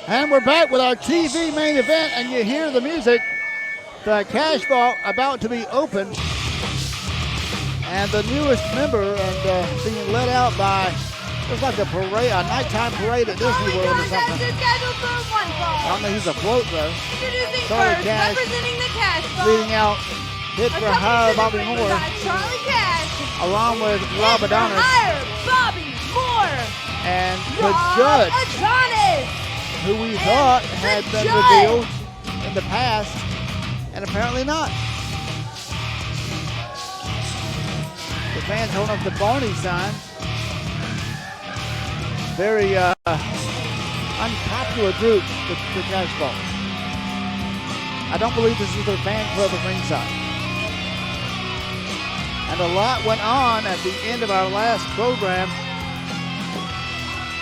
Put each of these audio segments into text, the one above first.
And we're back with our TV main event, and you hear the music. The cash vault about to be opened. And the newest member and being led out by, looks like a parade, a nighttime parade at Disney World or something. I don't know who's afloat though. Introducing Charlie first, Cash representing the cash vault. leading out, hit for higher Bobby Moore, Charlie Cash. along with Rob Adonis. Higher Bobby Moore. And the judge, Adonis. who we thought had been revealed in the past, and apparently not. The fans holding up the Barney sign. Very unpopular group, the Cash Vault. I don't believe this is their fan club at ringside. And a lot went on at the end of our last program.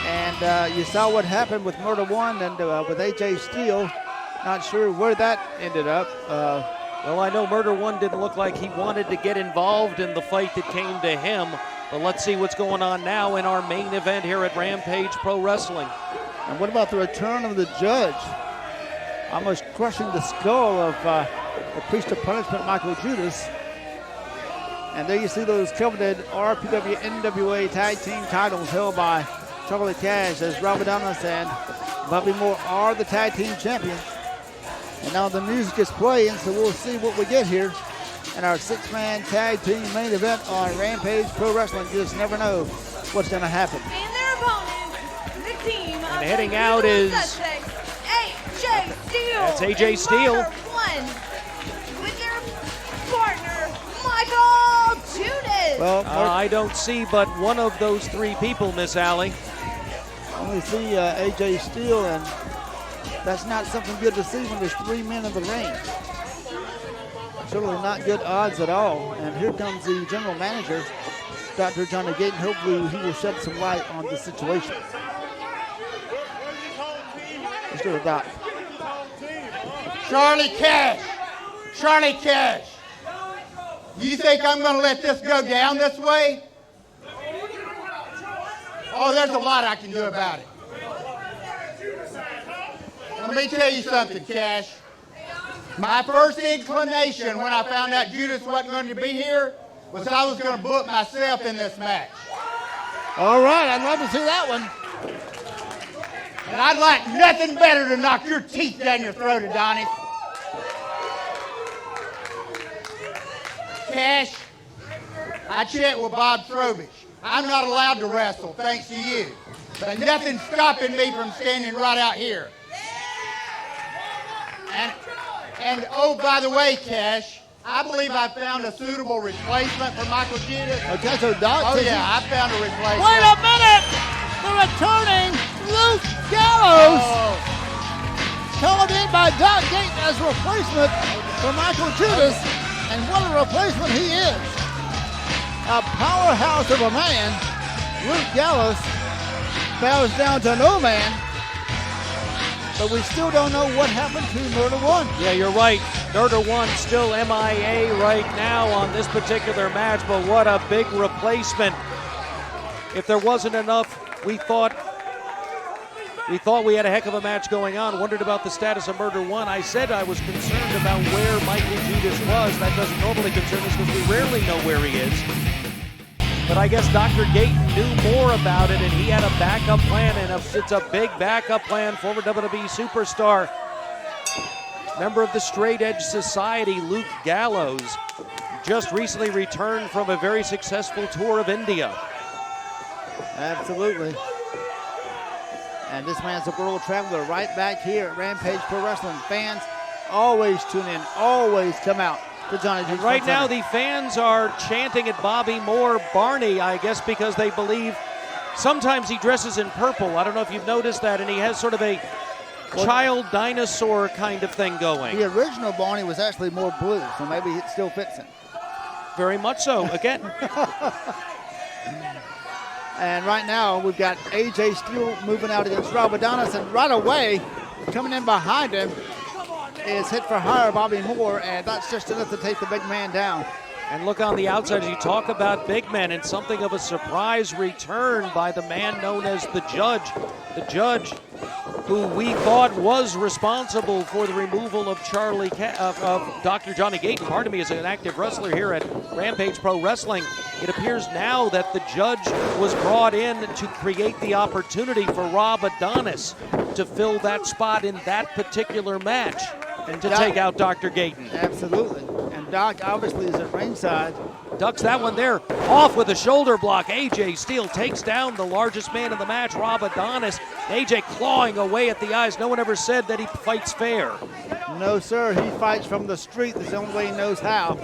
And you saw what happened with Murder One and with AJ Steele. Not sure where that ended up. Well, I know Murder One didn't look like he wanted to get involved in the fight that came to him. But let's see what's going on now in our main event here at Rampage Pro Wrestling. And what about the return of the judge? Almost crushing the skull of the priest of punishment, Michael Judas. And there you see those coveted RPW NWA tag team titles held by Charlie Cash, as Rob Adonis and Bobby Moore are the tag team champions. And now the music is playing, so we'll see what we get here in our six-man tag team main event on Rampage Pro Wrestling. You just never know what's going to happen. And their opponent, the team of And heading out is AJ Steele. That's AJ Steele. One with their partner, Michael Judas. Well, I don't see but one of those three people, Miss Allie. only see AJ Steele, and that's not something good to see when there's three men in the ring. Certainly not good odds at all. And here comes the general manager, Dr. Johnny Gayton. Hopefully he will shed some light on the situation. Let's do it, Doc. Charlie Cash. Charlie Cash. You think I'm going to let this go down this way? Oh, there's a lot I can do about it. Let me tell you something, Cash. My first inclination when I found out Judas wasn't going to be here was I was going to book myself in this match. All right, I'd love to see that one. And I'd like nothing better to knock your teeth down your throat, Adonis. Cash, I checked with Bob Trowbridge. I'm not allowed to wrestle, thanks to you. But nothing's stopping me from standing right out here. And oh, by the way, Cash, I believe I found a suitable replacement for Michael Judas. Okay, so Doc. Oh yeah, I found a replacement. Wait a minute! The returning Luke Gallows, called in by Doc Gayton as a replacement for Michael Judas, and what a replacement he is! A powerhouse of a man. Luke Gallows bows down to no man, but we still don't know what happened to Murder One. Yeah, you're right. Murder One still MIA right now on this particular match, but what a big replacement. If there wasn't enough, we thought we had a heck of a match going on. Wondered about the status of Murder One. I said I was concerned about where Michael Judas was. That doesn't normally concern us because we rarely know where he is. But I guess Dr. Gayton knew more about it, and he had a backup plan, and it's a big backup plan. Former WWE superstar, member of the Straight Edge Society, Luke Gallows, just recently returned from a very successful tour of India. Absolutely. And this man's a world traveler right back here at Rampage Pro Wrestling. Fans always tune in, always come out to Johnny Juice. Right now the fans are chanting at Bobby Moore Barney, I guess because they believe sometimes he dresses in purple. I don't know if you've noticed that, and he has sort of a child dinosaur kind of thing going. The original Barney was actually more blue, so maybe it still fits him. Very much so, again. And right now we've got AJ Steele moving out against Rob Adonis, and right away coming in behind him is hit for hire Bobby Moore, and that's just enough to take the big man down. And look on the outside as you talk about big men, and something of a surprise return by the man known as the Judge. The Judge who we thought was responsible for the removal of Dr. Johnny Gayton, pardon me, as an active wrestler here at Rampage Pro Wrestling. It appears now that the Judge was brought in to create the opportunity for Rob Adonis to fill that spot in that particular match and to take out Dr. Gayton. Absolutely. And Doc obviously is at ringside. Ducks that one there, off with a shoulder block. AJ Steele takes down the largest man in the match, Rob Adonis. AJ clawing away at the eyes. No one ever said that he fights fair. No, sir. He fights from the street. That's the only way he knows how.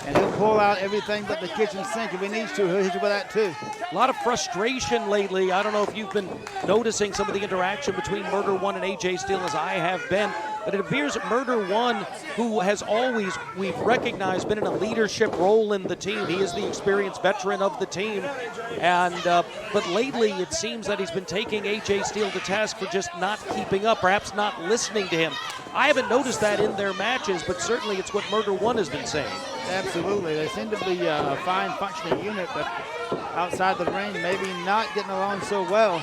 And he'll pull out everything but the kitchen sink if he needs to. He'll hit you with that, too. A lot of frustration lately. I don't know if you've been noticing some of the interaction between Murder One and AJ Steele, as I have been. But it appears that Murder One, who has always, we've recognized, been in a leadership role in the team. He is the experienced veteran of the team. And but lately it seems that he's been taking AJ Steele to task for just not keeping up, perhaps not listening to him. I haven't noticed that in their matches, but certainly it's what Murder One has been saying. Absolutely. They seem to be a fine functioning unit, but outside the ring, maybe not getting along so well.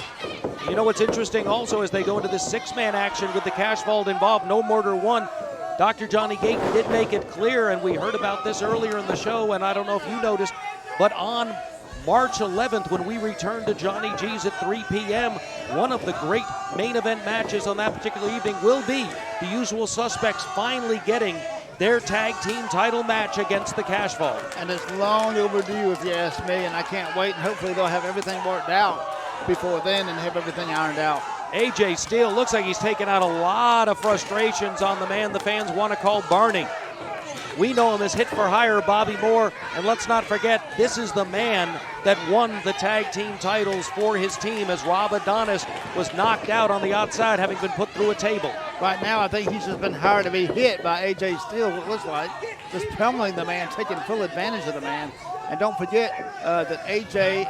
You know what's interesting also as they go into this six-man action with the cash vault involved, no Murder One. Dr. Johnny Gayton did make it clear, and we heard about this earlier in the show, and I don't know if you noticed, but on March 11th, when we return to Johnny G's at 3 p.m., one of the great main event matches on that particular evening will be the Usual Suspects finally getting their tag team title match against the Cash Vault. And it's long overdue, if you ask me, and I can't wait, and hopefully they'll have everything worked out before then and have everything ironed out. AJ Steele looks like he's taken out a lot of frustrations on the man the fans want to call Barney. We know him as Hit for Hire Bobby Moore, and let's not forget, this is the man that won the tag team titles for his team as Rob Adonis was knocked out on the outside, having been put through a table. Right now, I think he's just been hired to be hit by AJ Steele, what it looks like, just pummeling the man, taking full advantage of the man. And don't forget that AJ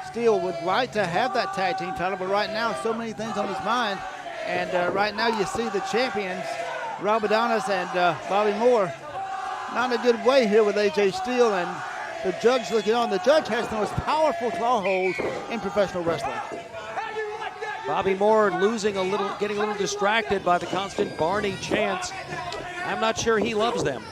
Steele would like to have that tag team title, but right now, so many things on his mind. And right now, you see the champions, Rob Adonis and Bobby Moore, not in a good way here with AJ Steele, and the Judge looking on. The Judge has the most powerful claw holds in professional wrestling. Bobby Moore losing a little, getting a little distracted by the constant Barney chants. I'm not sure he loves them.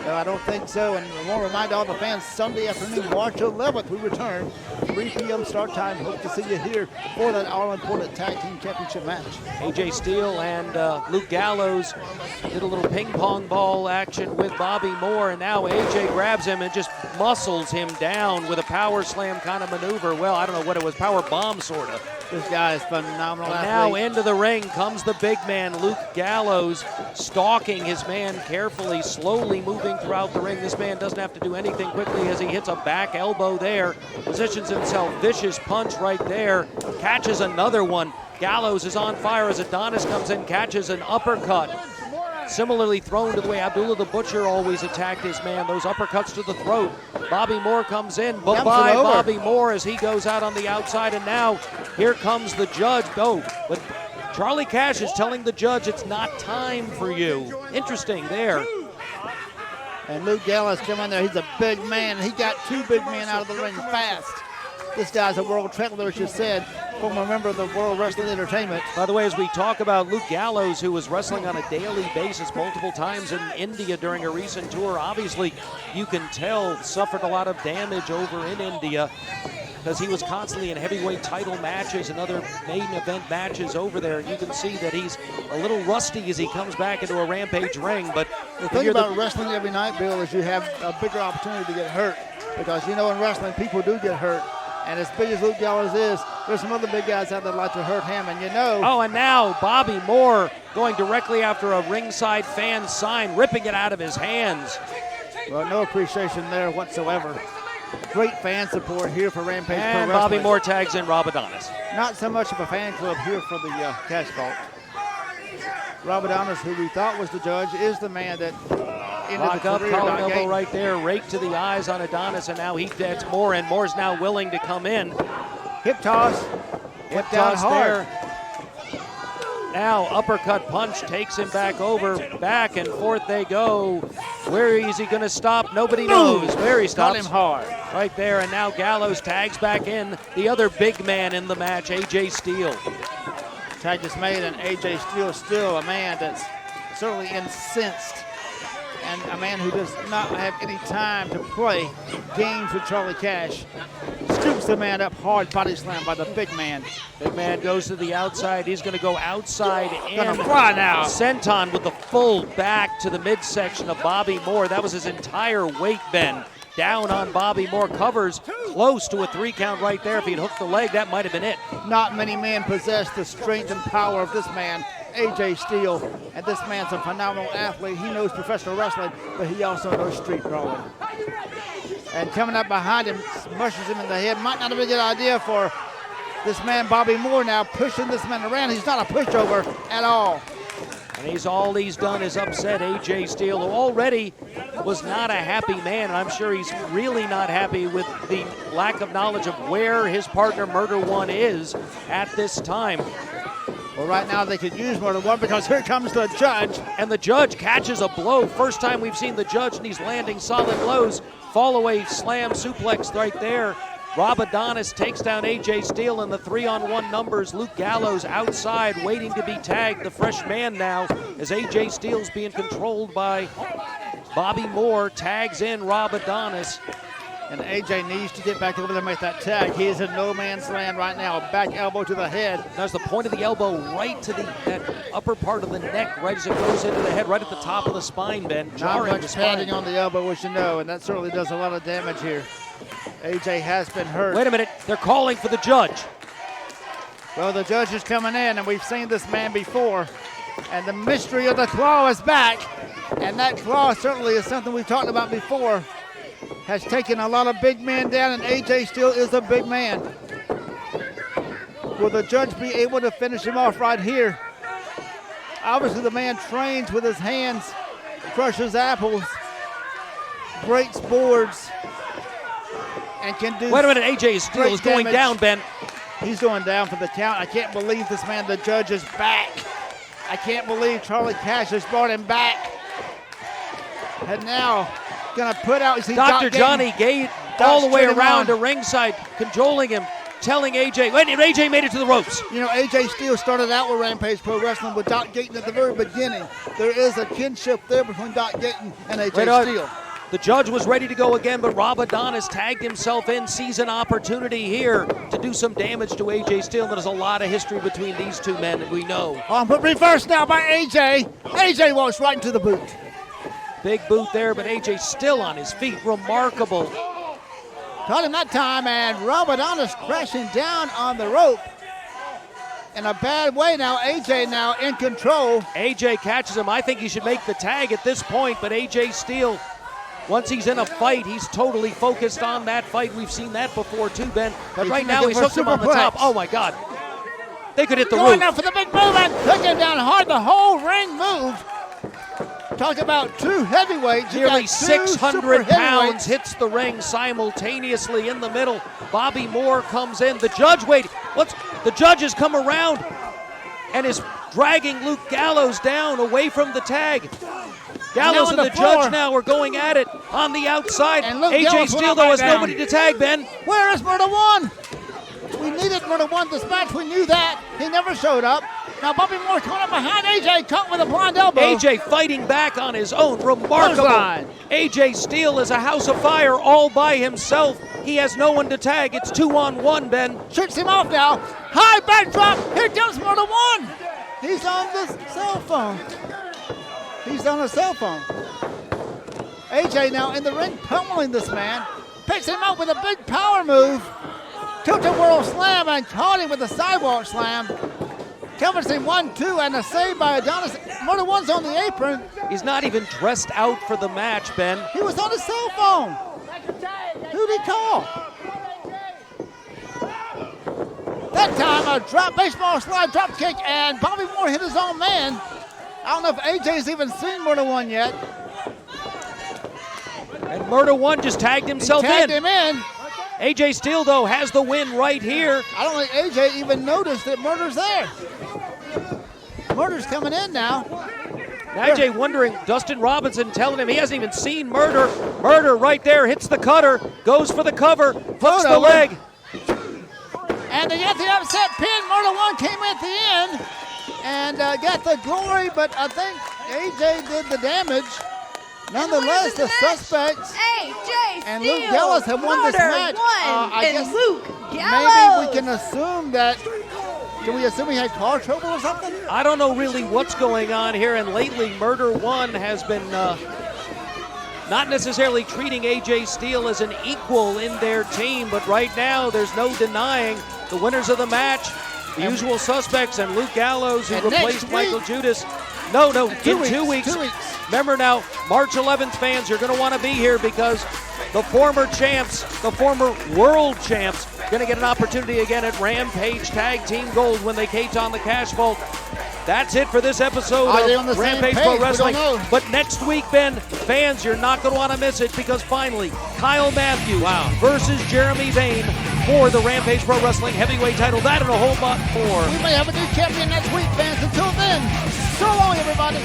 No, I don't think so. And I want to remind all the fans, Sunday afternoon, March 11th, we return. 3 p.m. start time. Hope to see you here for that all-important tag team championship match. AJ Steele and Luke Gallows did a little ping pong ball action with Bobby Moore, and now AJ grabs him and just muscles him down with a power slam kind of maneuver. Well, I don't know what it was, power bomb sort of. This guy is phenomenal. And now into the ring comes the big man, Luke Gallows, stalking his man carefully, slowly moving throughout the ring. This man doesn't have to do anything quickly as he hits a back elbow there, positions himself, vicious punch right there, catches another one. Gallows is on fire as Adonis comes in, catches an uppercut. Similarly thrown to the way Abdullah the Butcher always attacked his man, those uppercuts to the throat. Bobby Moore comes in, bye-bye Bobby Moore as he goes out on the outside, and now here comes the Judge. Oh, but Charlie Cash is telling the Judge it's not time for you. Interesting there. And Luke Gallows coming in there, he's a big man. He got two big men out of the ring fast. This guy's a world traveler, as you said, former member of the World Wrestling Entertainment. By the way, as we talk about Luke Gallows, who was wrestling on a daily basis multiple times in India during a recent tour, obviously you can tell suffered a lot of damage over in India because he was constantly in heavyweight title matches and other main event matches over there. You can see that he's a little rusty as he comes back into a Rampage ring. But the thing about wrestling every night, Bill, is you have a bigger opportunity to get hurt because, you know, in wrestling, people do get hurt. And as big as Luke Gallows is, there's some other big guys out there that like to hurt him, and you know. Oh, and now Bobby Moore going directly after a ringside fan sign, ripping it out of his hands. Well, no appreciation there whatsoever. Great fan support here for Rampage Pro And Wrestling. Bobby Moore tags in Rob Adonis. Not so much of a fan club here for the Cash Vault. Rob Adonis, who we thought was the Judge, is the man that ended Lock the up, career collar of elbow Gayton. right there, rake to the eyes on Adonis, and now he gets Moore, and Moore's now willing to come in. Hip toss. Hip down toss hard. there. Now uppercut punch takes him back over. Back and forth they go. Where is he going to stop? Nobody knows. Where he stops. Got him hard. Right there, and now Gallows tags back in the other big man in the match, AJ Steele. Tag is made, and AJ Steele still a man that's certainly incensed, and a man who does not have any time to play games with Charlie Cash. Scoops the man up hard, body slam by the big man. Big man goes to the outside. He's going to go outside in. Gonna fly now. Senton with the full back to the midsection of Bobby Moore. That was his entire weight bend. Down on Bobby Moore, covers close to a 3 count right there. If he'd hooked the leg, that might have been it. Not many men possess the strength and power of this man, AJ Steele. And this man's a phenomenal athlete. He knows professional wrestling, but he also knows street brawling. And coming up behind him, mushes him in the head. Might not have been a good idea for this man, Bobby Moore, now pushing this man around. He's not a pushover at all. And all he's done is upset AJ Steele, who already was not a happy man. I'm sure he's really not happy with the lack of knowledge of where his partner Murder One is at this time. Well, right now they could use Murder One because here comes the judge. And the judge catches a blow. First time we've seen the judge, and he's landing solid blows. Fall away slam suplex right there. Rob Adonis takes down AJ Steele in the 3-on-1 numbers. Luke Gallows outside waiting to be tagged. The fresh man now as AJ Steele's being controlled by Bobby Moore. Tags in Rob Adonis. And AJ needs to get back over there and make that tag. He is in no man's land right now. Back elbow to the head. There's the point of the elbow right to that upper part of the neck, right as it goes into the head, right at the top of the spine, Ben. Not much padding on the elbow, as you know, and that certainly does a lot of damage here. AJ has been hurt. Wait a minute, they're calling for the judge. Well, the judge is coming in, and we've seen this man before. And the mystery of the claw is back. And that claw certainly is something we've talked about before. Has taken a lot of big men down, and AJ Steele is a big man. Will the judge be able to finish him off right here? Obviously, the man trains with his hands, crushes apples, breaks boards, and can do. Wait a minute, AJ Steele is going down, Ben. He's going down for the count. I can't believe this man, the judge, is back. I can't believe Charlie Cash has brought him back. And now, gonna put out. Dr. Johnny Gate all the way around to ringside, cajoling him, telling AJ, wait, AJ made it to the ropes. You know, AJ Steele started out with Rampage Pro Wrestling with Doc Gayton at the very beginning. There is a kinship there between Doc Gayton and AJ Steele. The judge was ready to go again, but Rob Adonis tagged himself in, sees an opportunity here to do some damage to AJ Steele. There's a lot of history between these two men that we know. But reversed now by AJ. AJ walks right into the boot. Big boot there, but AJ still on his feet. Remarkable. Caught him that time, and Rob Adonis crashing down on the rope. In a bad way now. AJ now in control. AJ catches him. I think he should make the tag at this point, but AJ Steele, once he's in a fight, he's totally focused on that fight. We've seen that before too, Ben. But right now he's hooked him on the top. Oh my God. They could hit the roof. Going now for the big move and took him down hard. The whole ring moved. Talk about two heavyweights. Nearly 600 pounds hits the ring simultaneously in the middle. Bobby Moore comes in. The judge, the judge has come around and is dragging Luke Gallows down away from the tag. Gallows and the judge now are going at it on the outside. AJ Steele, though, has nobody to tag, Ben. Where is Murder One? We needed Murder One this match. We knew that. He never showed up. Now Bobby Moore coming up behind AJ, caught with a blind elbow. AJ fighting back on his own. Remarkable. AJ Steele is a house of fire all by himself. He has no one to tag. It's 2-on-1, Ben. Shoots him off now. High backdrop. Here comes Murder One. He's on the cell phone. He's on a cell phone. AJ now in the ring pummeling this man. Picks him up with a big power move. Tilt-a-whirl slam and caught him with a sidewalk slam. Covers him 1-2 and a save by Adonis. Murder One's on the apron. He's not even dressed out for the match, Ben. He was on his cell phone. Who'd he call? That time a baseball slide drop kick and Bobby Moore hit his own man. I don't know if AJ's even seen Murder One yet. And Murder One just tagged himself in. Tagged him in. AJ Steele, though, has the win right here. I don't think AJ even noticed that Murder's there. Murder's coming in now. AJ wondering, Dustin Robinson telling him he hasn't even seen Murder. Murder right there, hits the cutter, goes for the cover, hooks the leg. And they got the upset pin. Murder 1 came at the end and got the glory, but I think AJ did the damage. Nonetheless, the suspects AJ and Steele, Luke Gallows have won this Murder match. I and guess Luke maybe Gallows. we can assume that. Can we assume he had car trouble or something? I don't know really what's going on here, and lately Murder 1 has been not necessarily treating AJ Steele as an equal in their team, but right now there's no denying the winners of the match, the usual suspects, and Luke Gallows, who And replaced next Michael week- Judas. No, in 2 weeks. 2 weeks. Remember now, March 11th fans, you're going to want to be here because the former champs, the former world champs, going to get an opportunity again at Rampage Tag Team Gold when they cage on the Cash Vault. That's it for this episode Are they on the of same Rampage page? Pro We don't Wrestling. know. But next week, Ben, fans, you're not going to want to miss it because finally, Kyle Matthews versus Jeremy Vane for the Rampage Pro Wrestling heavyweight title. That and a whole lot more. We may have a new champion next week, fans. Until then, so long, everybody.